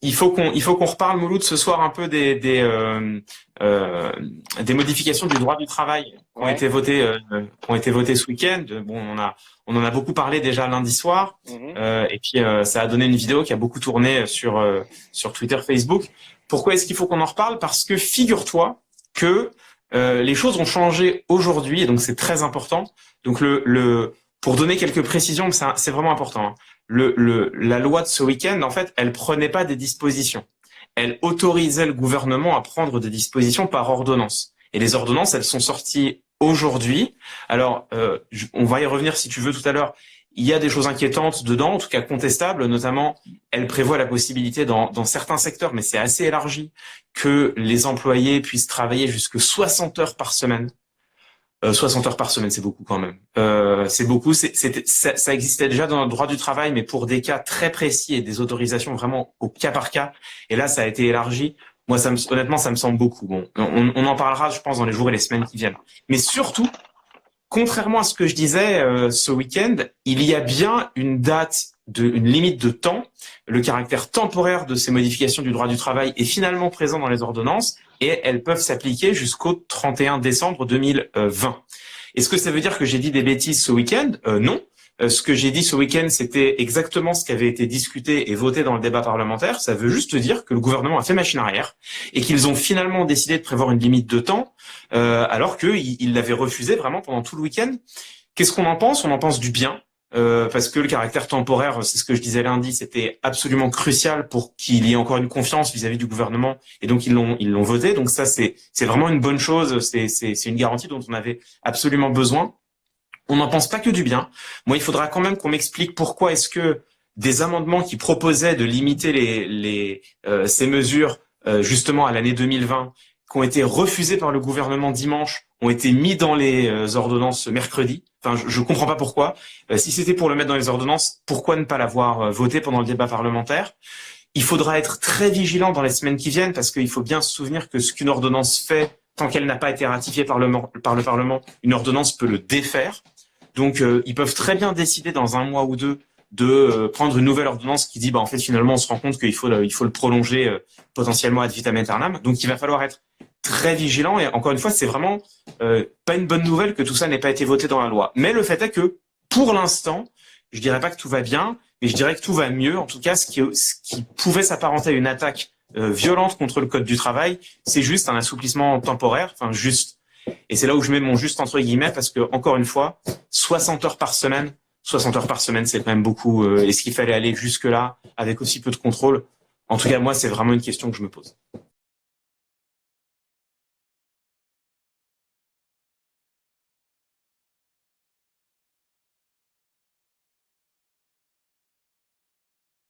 il faut qu'on reparle, Mouloud, ce soir un peu des modifications du droit du travail qui Ouais. ont été votées ce week-end. Bon, on en a beaucoup parlé déjà lundi soir, Mhm. et puis ça a donné une vidéo qui a beaucoup tourné sur Twitter, Facebook. Pourquoi est-ce qu'il faut qu'on en reparle? Parce que figure-toi que les choses ont changé aujourd'hui, et donc c'est très important. Donc pour donner quelques précisions, c'est vraiment important, hein. La loi de ce week-end, en fait, elle prenait pas des dispositions. Elle autorisait le gouvernement à prendre des dispositions par ordonnance. Et les ordonnances, elles sont sorties aujourd'hui. Alors, on va y revenir si tu veux tout à l'heure. Il y a des choses inquiétantes dedans, en tout cas contestables, notamment, elle prévoit la possibilité dans certains secteurs, mais c'est assez élargi, que les employés puissent travailler jusque 60 heures par semaine. 60 heures par semaine, c'est beaucoup quand même. C'est beaucoup. Ça existait déjà dans le droit du travail, mais pour des cas très précis et des autorisations vraiment au cas par cas. Et là, ça a été élargi. Moi, honnêtement, ça me semble beaucoup. Bon, on en parlera, je pense, dans les jours et les semaines qui viennent. Mais surtout, contrairement à ce que je disais ce week-end, il y a bien une limite de temps. Le caractère temporaire de ces modifications du droit du travail est finalement présent dans les ordonnances et elles peuvent s'appliquer jusqu'au 31 décembre 2020. Est-ce que ça veut dire que j'ai dit des bêtises ce week-end? Non. Ce que j'ai dit ce week-end, c'était exactement ce qui avait été discuté et voté dans le débat parlementaire. Ça veut juste dire que le gouvernement a fait machine arrière et qu'ils ont finalement décidé de prévoir une limite de temps, alors qu'ils l'avaient refusé vraiment pendant tout le week-end. Qu'est-ce qu'on en pense? On en pense du bien. Parce que le caractère temporaire, c'est ce que je disais lundi, c'était absolument crucial pour qu'il y ait encore une confiance vis-à-vis du gouvernement, et donc ils l'ont voté. Donc ça, c'est vraiment une bonne chose. C'est une garantie dont on avait absolument besoin. On n'en pense pas que du bien. Moi, il faudra quand même qu'on m'explique pourquoi est-ce que des amendements qui proposaient de limiter ces mesures justement à l'année 2020, qui ont été refusés par le gouvernement dimanche, ont été mis dans les ordonnances mercredi. Enfin, je comprends pas pourquoi. Si c'était pour le mettre dans les ordonnances, pourquoi ne pas l'avoir voté pendant le débat parlementaire? Il faudra être très vigilant dans les semaines qui viennent parce qu'il faut bien se souvenir que ce qu'une ordonnance fait, tant qu'elle n'a pas été ratifiée par le Parlement, une ordonnance peut le défaire. Donc, ils peuvent très bien décider dans un mois ou deux de prendre une nouvelle ordonnance qui dit, bah en fait, finalement, on se rend compte qu'il faut le prolonger potentiellement ad vitam aeternam. Donc, il va falloir être très vigilant. Et encore une fois, c'est vraiment pas une bonne nouvelle que tout ça n'ait pas été voté dans la loi. Mais le fait est que, pour l'instant, je dirais pas que tout va bien, mais je dirais que tout va mieux. En tout cas, ce qui pouvait s'apparenter à une attaque violente contre le code du travail, c'est juste un assouplissement temporaire, enfin juste. Et c'est là où je mets mon juste entre guillemets, parce que, encore une fois, 60 heures par semaine, 60 heures par semaine, c'est quand même beaucoup. Est-ce qu'il fallait aller jusque-là avec aussi peu de contrôle? En tout cas, moi, c'est vraiment une question que je me pose.